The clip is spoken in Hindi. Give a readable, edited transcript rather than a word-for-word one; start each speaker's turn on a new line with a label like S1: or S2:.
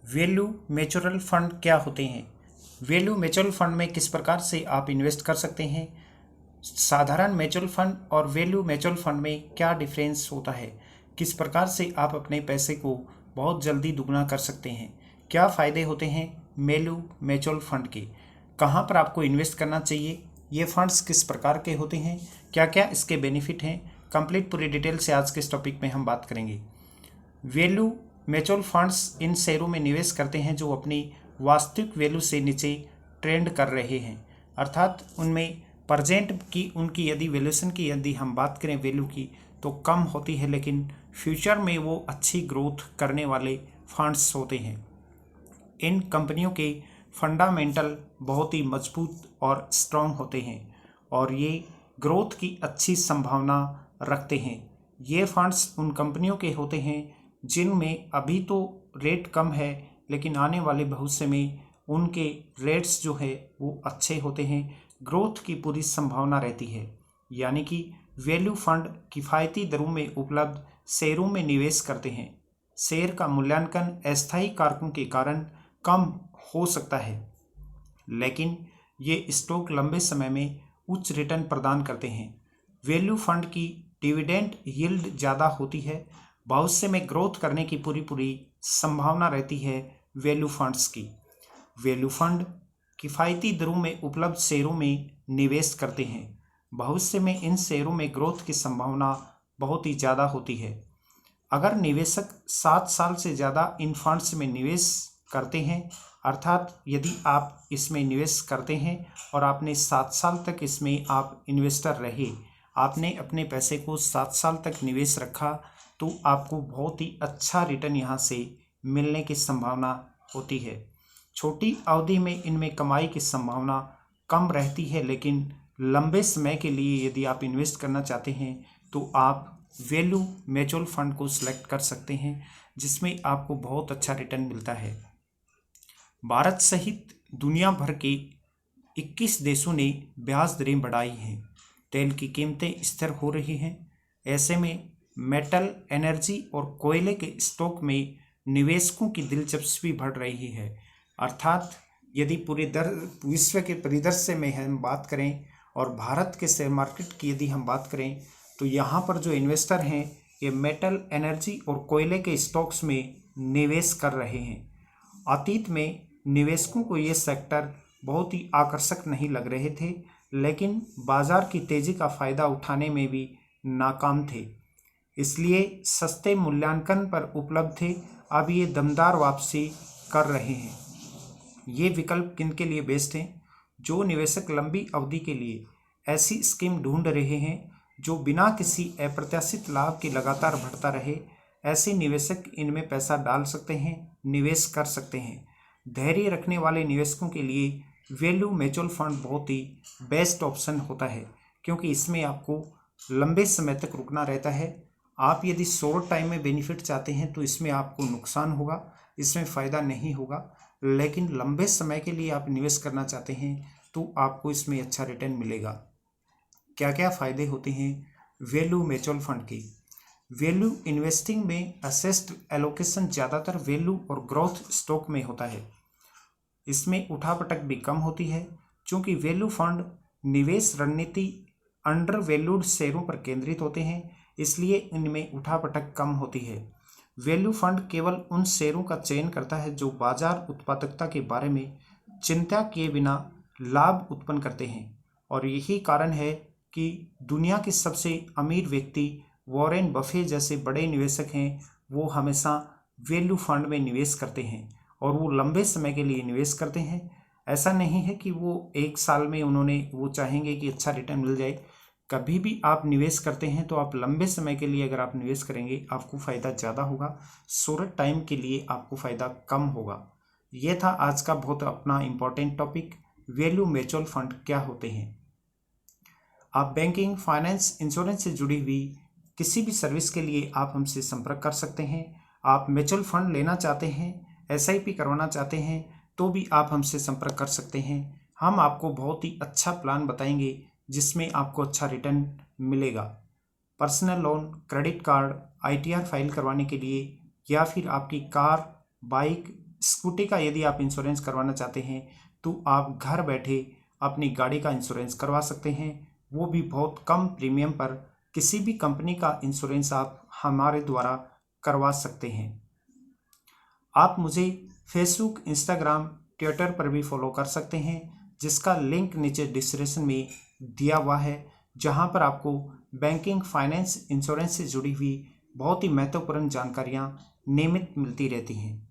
S1: वैल्यू म्यूचुअल फंड क्या होते हैं? वैल्यू म्यूचुअल फंड में किस प्रकार से आप इन्वेस्ट कर सकते हैं? साधारण म्यूचुअल फंड और वैल्यू म्यूचुअल फंड में क्या डिफरेंस होता है? किस प्रकार से आप अपने पैसे को बहुत जल्दी दुगना कर सकते हैं? क्या फ़ायदे होते हैं वैल्यू म्यूचुअल फंड के? कहाँ पर आपको इन्वेस्ट करना चाहिए? ये फंड्स किस प्रकार के होते हैं? क्या क्या इसके बेनिफिट हैं? कंप्लीट पूरी डिटेल से आज के इस टॉपिक में हम बात करेंगे। वैल्यू म्यूचुअल फंड्स इन शेयरों में निवेश करते हैं जो अपनी वास्तविक वैल्यू से नीचे ट्रेंड कर रहे हैं, अर्थात उनमें प्रजेंट की उनकी यदि वैल्यूएशन की यदि हम बात करें वैल्यू की तो कम होती है, लेकिन फ्यूचर में वो अच्छी ग्रोथ करने वाले फंड्स होते हैं। इन कंपनियों के फंडामेंटल बहुत ही मजबूत और स्ट्रॉन्ग होते हैं और ये ग्रोथ की अच्छी संभावना रखते हैं। ये फंड्स उन कंपनियों के होते हैं जिनमें अभी तो रेट कम है, लेकिन आने वाले भविष्य में उनके रेट्स जो है वो अच्छे होते हैं, ग्रोथ की पूरी संभावना रहती है। यानी कि वैल्यू फंड किफ़ायती दरों में उपलब्ध शेयरों में निवेश करते हैं। शेयर का मूल्यांकन अस्थायी कारकों के कारण कम हो सकता है, लेकिन ये स्टॉक लंबे समय में उच्च रिटर्न प्रदान करते हैं। वैल्यू फंड की डिविडेंड यील्ड ज़्यादा होती है, भविष्य में ग्रोथ करने की पूरी संभावना रहती है वैल्यू फंड्स की। वैल्यू फंड किफ़ायती दरों में उपलब्ध शेयरों में निवेश करते हैं, भविष्य में इन शेयरों में ग्रोथ की संभावना बहुत ही ज़्यादा होती है। अगर निवेशक 7 साल से ज़्यादा इन फंड्स में निवेश करते हैं, अर्थात यदि आप इसमें निवेश करते हैं और आपने 7 साल तक इसमें आप इन्वेस्टर रहे, आपने अपने पैसे को 7 साल तक निवेश रखा, तो आपको बहुत ही अच्छा रिटर्न यहाँ से मिलने की संभावना होती है। छोटी अवधि में इनमें कमाई की संभावना कम रहती है, लेकिन लंबे समय के लिए यदि आप इन्वेस्ट करना चाहते हैं तो आप वैल्यू म्यूचुअल फंड को सिलेक्ट कर सकते हैं, जिसमें आपको बहुत अच्छा रिटर्न मिलता है। भारत सहित दुनिया भर के 21 देशों ने ब्याज दरें बढ़ाई हैं, तेल की कीमतें स्थिर हो रही हैं। ऐसे में मेटल, एनर्जी और कोयले के स्टॉक में निवेशकों की दिलचस्पी बढ़ रही है। अर्थात यदि पूरे विश्व के परिदृश्य में हम बात करें और भारत के शेयर मार्केट की यदि हम बात करें, तो यहाँ पर जो इन्वेस्टर हैं ये मेटल, एनर्जी और कोयले के स्टॉक्स में निवेश कर रहे हैं। अतीत में निवेशकों को ये सेक्टर बहुत ही आकर्षक नहीं लग रहे थे, लेकिन बाजार की तेज़ी का फ़ायदा उठाने में भी नाकाम थे, इसलिए सस्ते मूल्यांकन पर उपलब्ध थे। अब ये दमदार वापसी कर रहे हैं। ये विकल्प किन के लिए बेस्ट हैं? जो निवेशक लंबी अवधि के लिए ऐसी स्कीम ढूंढ रहे हैं जो बिना किसी अप्रत्याशित लाभ के लगातार बढ़ता रहे, ऐसे निवेशक इनमें पैसा डाल सकते हैं, निवेश कर सकते हैं। धैर्य रखने वाले निवेशकों के लिए वैल्यू म्यूचुअल फंड बहुत ही बेस्ट ऑप्शन होता है, क्योंकि इसमें आपको लंबे समय तक रुकना रहता है। आप यदि शॉर्ट टाइम में बेनिफिट चाहते हैं तो इसमें आपको नुकसान होगा, इसमें फ़ायदा नहीं होगा, लेकिन लंबे समय के लिए आप निवेश करना चाहते हैं तो आपको इसमें अच्छा रिटर्न मिलेगा। क्या क्या फ़ायदे होते हैं वैल्यू म्यूचुअल फंड के? वैल्यू इन्वेस्टिंग में असेस्ड एलोकेशन ज़्यादातर वैल्यू और ग्रोथ स्टॉक में होता है। इसमें उठापटक भी कम होती है, क्योंकि वैल्यू फंड निवेश रणनीति अंडर वैल्यूड शेयरों पर केंद्रित होते हैं, इसलिए इनमें उठापटक कम होती है। वैल्यू फंड केवल उन शेयरों का चयन करता है जो बाजार उत्पादकता के बारे में चिंता किए बिना लाभ उत्पन्न करते हैं, और यही कारण है कि दुनिया के सबसे अमीर व्यक्ति वॉरेन बफे जैसे बड़े निवेशक हैं, वो हमेशा वैल्यू फंड में निवेश करते हैं और वो लंबे समय के लिए निवेश करते हैं। ऐसा नहीं है कि वो एक साल में वो चाहेंगे कि अच्छा रिटर्न मिल जाए। कभी भी आप निवेश करते हैं तो आप लंबे समय के लिए अगर आप निवेश करेंगे आपको फ़ायदा ज़्यादा होगा, शॉर्ट टाइम के लिए आपको फ़ायदा कम होगा। ये था आज का बहुत अपना important topic, value mutual fund क्या होते हैं। आप बैंकिंग, फाइनेंस, इंश्योरेंस से जुड़ी हुई किसी भी सर्विस के लिए आप हमसे संपर्क कर सकते हैं। आप म्यूचुअल फंड लेना चाहते हैं, SIP करवाना चाहते हैं तो भी आप हमसे संपर्क कर सकते हैं। हम आपको बहुत ही अच्छा प्लान बताएंगे जिसमें आपको अच्छा रिटर्न मिलेगा। Personal loan, credit card, ITR file करवाने के लिए या फिर आपकी कार, बाइक, स्कूटी का यदि आप इंश्योरेंस करवाना चाहते हैं तो आप घर बैठे अपनी गाड़ी का इंश्योरेंस करवा सकते हैं, वो भी बहुत कम प्रीमियम पर। किसी भी कंपनी का इंश्योरेंस आप हमारे द्वारा करवा सकते हैं। आप मुझे फेसबुक, इंस्टाग्राम, ट्विटर पर भी फॉलो कर सकते हैं, जिसका लिंक नीचे डिस्क्रिप्शन में दिया हुआ है, जहां पर आपको बैंकिंग, फाइनेंस, इंश्योरेंस से जुड़ी हुई बहुत ही महत्वपूर्ण जानकारियां नियमित मिलती रहती हैं।